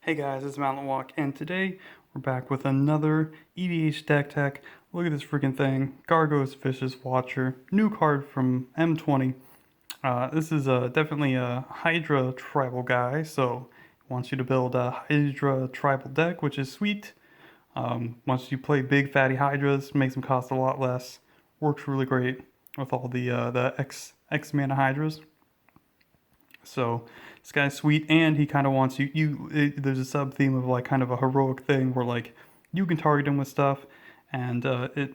Hey guys, it's Mountain Walk, and today we're back with another EDH deck tech. Look at this freaking thing. Gargos Vicious Watcher. New card from M20. This is definitely a Hydra tribal guy, so he wants you to build a Hydra tribal deck, which is sweet. Once you play big fatty Hydras, makes them cost a lot less. Works really great with all the X mana Hydras. So this guy's sweet, and he kind of wants there's a sub theme of like kind of a heroic thing where like you can target him with stuff, and it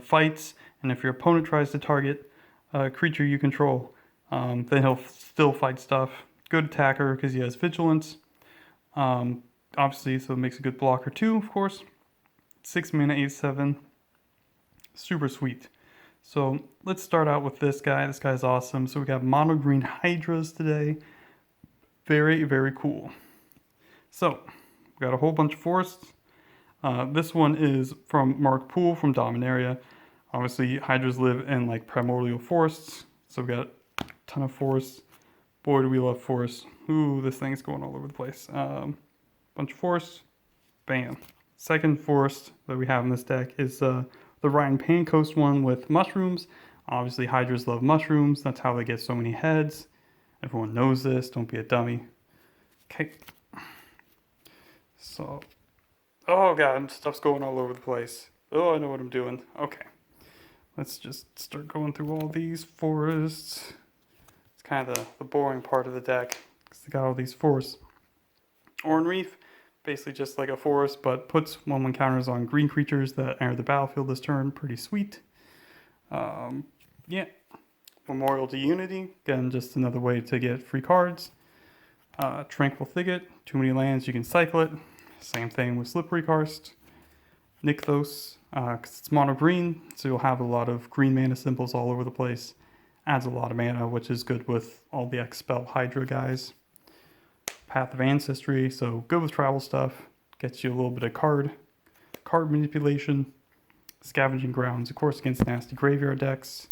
fights. And if your opponent tries to target a creature you control, then he'll still fight stuff. Good attacker because he has vigilance. Obviously, so it makes a good blocker too, of course. 6 mana, 8/7, super sweet. So let's start out with this guy. This guy's awesome. So we got mono green Hydras today. Very, very cool. So we got a whole bunch of forests. This one is from Mark Poole from Dominaria. Obviously, Hydras live in like primordial forests. So we got a ton of forests. Boy, do we love forests. Ooh, this thing's going all over the place. Bunch of forests. Bam. Second forest that we have in this deck is the Ryan Pancoast one with mushrooms. Obviously, Hydras love mushrooms. That's how they get so many heads. Everyone knows this. Don't be a dummy. Okay. So, oh god, stuff's going all over the place. Oh, I know what I'm doing. Okay. Let's just start going through all these forests. It's kind of the boring part of the deck because they got all these forests. Oran Reef, basically just like a forest, but puts 1/1 counters on green creatures that enter the battlefield this turn. Pretty sweet. Yeah. Memorial to Unity, again, just another way to get free cards. Tranquil Thicket, too many lands, you can cycle it. Same thing with Slippery Karst. Nykthos, because it's mono green, so you'll have a lot of green mana symbols all over the place. Adds a lot of mana, which is good with all the Expel Hydra guys. Path of Ancestry, so good with travel stuff. Gets you a little bit of card manipulation. Scavenging Grounds, of course, against nasty graveyard decks.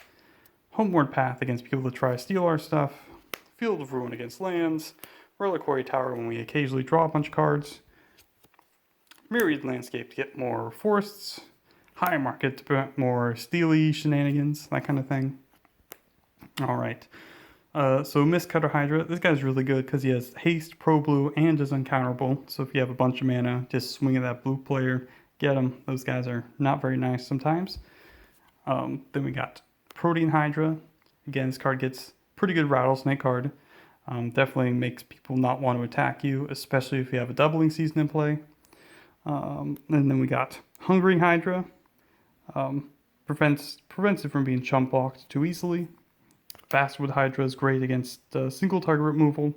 Homeward Path against people that try to steal our stuff. Field of Ruin against lands. Reliquary Tower when we occasionally draw a bunch of cards. Myriad Landscape to get more forests. High Market to prevent more steely shenanigans, that kind of thing. Alright. So Mistcutter Hydra, this guy's really good because he has haste, pro blue, and is uncounterable. So if you have a bunch of mana, just swing at that blue player, get him. Those guys are not very nice sometimes. Then we got Protean Hydra. Again, this card gets pretty good Rattlesnake card. Definitely makes people not want to attack you, especially if you have a doubling season in play. And then we got Hungering Hydra. Prevents it from being chump blocked too easily. Fastwood Hydra is great against single target removal.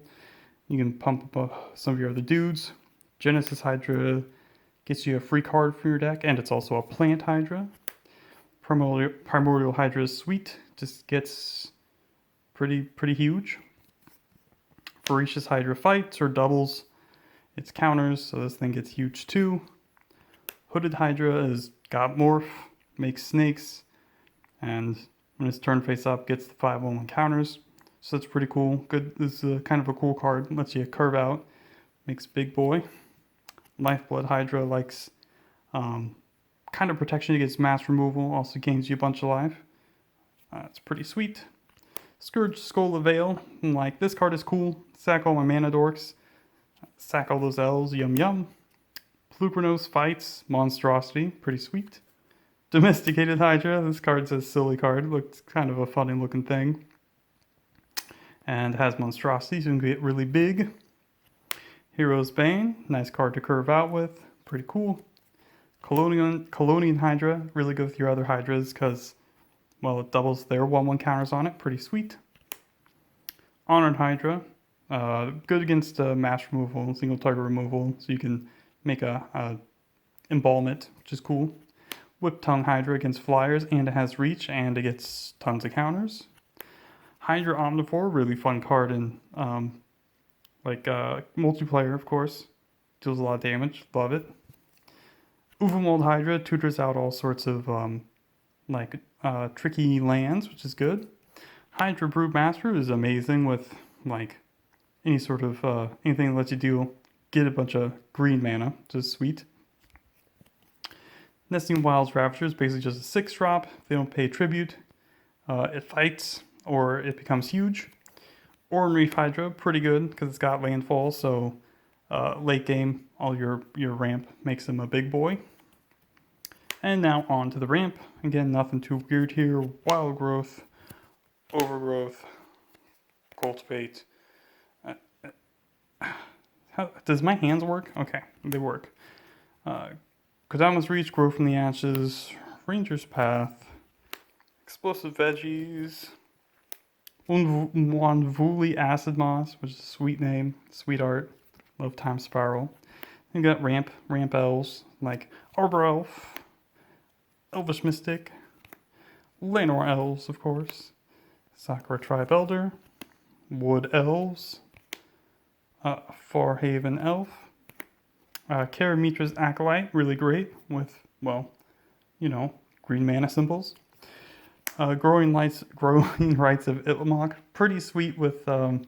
You can pump up some of your other dudes. Genesis Hydra gets you a free card for your deck, and it's also a plant Hydra. Primordial Hydra is sweet, just gets pretty huge. Voracious Hydra fights or doubles its counters, so this thing gets huge too. Hooded Hydra is got morph, makes snakes, and when it's turn face up, gets the 5/1 counters. So that's pretty cool. Good. This is kind of a cool card. Lets you curve out, makes big boy. Lifeblood Hydra likes kind of protection against mass removal. Also gains you a bunch of life. It's pretty sweet. Scourge Skull of Veil. Like, this card is cool. Sack all my mana dorks. Sack all those L's. Yum yum. Plupernos Fights. Monstrosity. Pretty sweet. Domesticated Hydra. This card's a silly card. Looks kind of a funny looking thing. And has Monstrosity, so you can get really big. Hero's Bane. Nice card to curve out with. Pretty cool. Colonian Hydra. Really good with your other Hydras because, well, it doubles their 1/1 counters on it. Pretty sweet. Honored Hydra. Good against mass removal, single target removal, so you can make a embalmment, which is cool. Whip Tongue Hydra against flyers, and it has reach, and it gets tons of counters. Hydra Omnivore, really fun card in multiplayer, of course. Deals a lot of damage, love it. Uvenwald Hydra tutors out all sorts of tricky lands, which is good. Hydra Brewmaster is amazing with like any sort of anything that lets you deal get a bunch of green mana, which is sweet. Nesting Wilds Ravager is basically just a 6-drop. They don't pay tribute. It fights, or it becomes huge. Oran Reef Hydra, pretty good, because it's got landfall, so late game, all your ramp makes him a big boy. And now on to the ramp. Again, nothing too weird here. Wild Growth, Overgrowth, Cultivate. Does my hands work? Okay, they work. Kodama's Reach, Grow from the Ashes, Ranger's Path, Explosive Veggies, Wanvuli Acid Moss, which is a sweet name, sweet art. Love Time Spiral. You got ramp elves like Arbor Elf, Elvish Mystic, Llanowar Elves, of course, Sakura Tribe Elder, Wood Elves, Farhaven Elf, Karamitra's Acolyte, really great with, well, you know, green mana symbols. Growing Rights of Itlimoc, pretty sweet with, if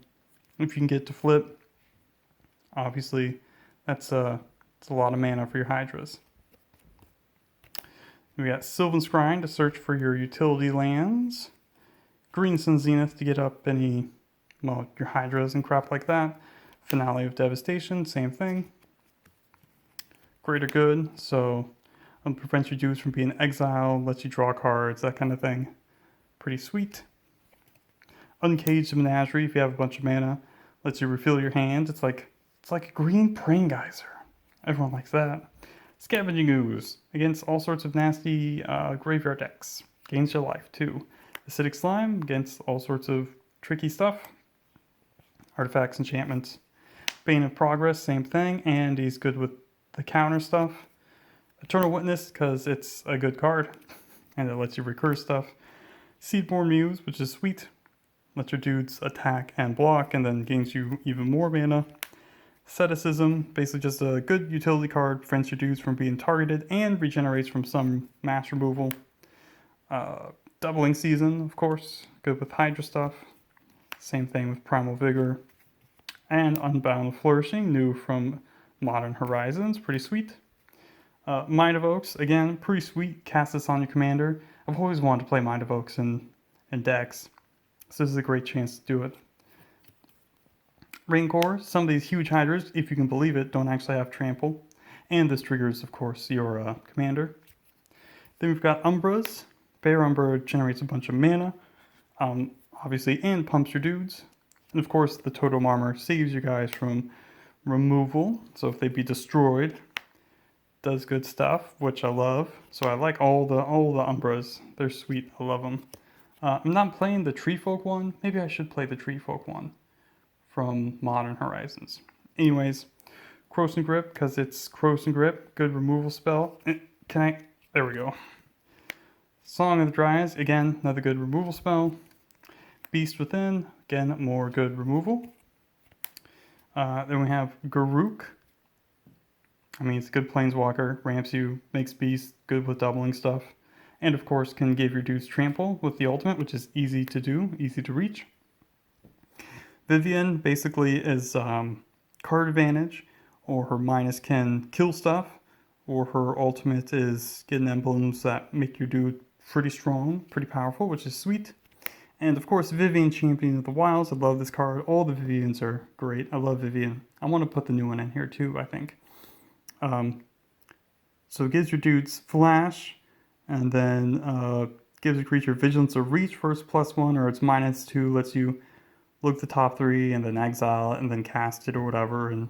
you can get to flip. Obviously, it's a lot of mana for your hydras. We got Sylvan Scrying to search for your utility lands. Green Sun Zenith to get up any, well, your hydras and crap like that. Finale of Devastation, same thing. Greater Good, so prevents your dudes from being exiled, lets you draw cards, that kind of thing. Pretty sweet. Uncaged Menagerie, if you have a bunch of mana, lets you refill your hands. It's like a green praying geyser. Everyone likes that. Scavenging Ooze, against all sorts of nasty graveyard decks. Gains your life too. Acidic Slime, against all sorts of tricky stuff. Artifacts, enchantments. Bane of Progress, same thing, and he's good with the counter stuff. Eternal Witness, because it's a good card, and it lets you recur stuff. Seedborn Muse, which is sweet. Lets your dudes attack and block, and then gains you even more mana. Asceticism, basically just a good utility card, prevents your dudes from being targeted, and regenerates from some mass removal. Doubling Season, of course, good with Hydra stuff. Same thing with Primal Vigor. And Unbound Flourishing, new from Modern Horizons, pretty sweet. Mind of Oaks, again, pretty sweet. Cast this on your commander. I've always wanted to play Mind of Oaks in decks, so this is a great chance to do it. Raincore, some of these huge hydras, if you can believe it, don't actually have trample. And this triggers, of course, your commander. Then we've got Umbras. Bear Umbra generates a bunch of mana, obviously, and pumps your dudes. And of course, the Totem Armor saves you guys from removal. So if they be destroyed, does good stuff, which I love. So I like all the Umbras. They're sweet. I love them. I'm not playing the Tree Folk one. Maybe I should play the Tree Folk one from Modern Horizons. Anyways, Corrosive Grip, because it's Corrosive Grip, good removal spell. There we go. Song of the Dryas, again, another good removal spell. Beast Within, again, more good removal. Then we have Garuk. I mean, it's a good Planeswalker, ramps you, makes Beast, good with doubling stuff. And of course, can give your dudes trample with the ultimate, which is easy to do, easy to reach. Vivian basically is card advantage, or her minus can kill stuff, or her ultimate is getting emblems that make your dude pretty strong, pretty powerful, which is sweet. And of course, Vivian, Champion of the Wilds. I love this card. All the Vivians are great. I love Vivian. I want to put the new one in here too, I think. So it gives your dudes Flash, and then gives a creature Vigilance or Reach first +1, or it's -2, lets you look the top 3 and then exile it and then cast it or whatever, and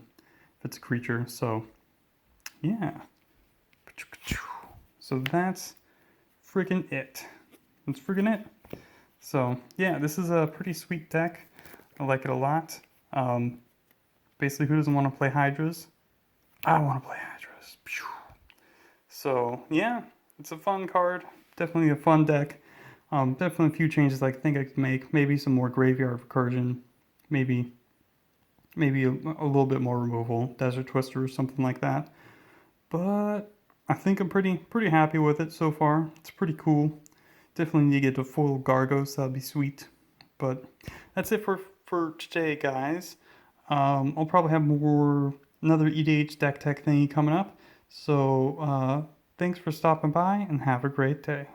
if it's a creature. So yeah. So that's freaking it. That's freaking it. So yeah, this is a pretty sweet deck. I like it a lot. Basically, who doesn't want to play Hydras? I want to play Hydras. So yeah, it's a fun card. Definitely a fun deck. Definitely a few changes I think I could make. Maybe some more graveyard recursion. Maybe a little bit more removal. Desert Twister or something like that. But I think I'm pretty happy with it so far. It's pretty cool. Definitely need to get to full Gargos. That'd be sweet. But that's it for today, guys. I'll probably have more another EDH deck tech thingy coming up. So thanks for stopping by and have a great day.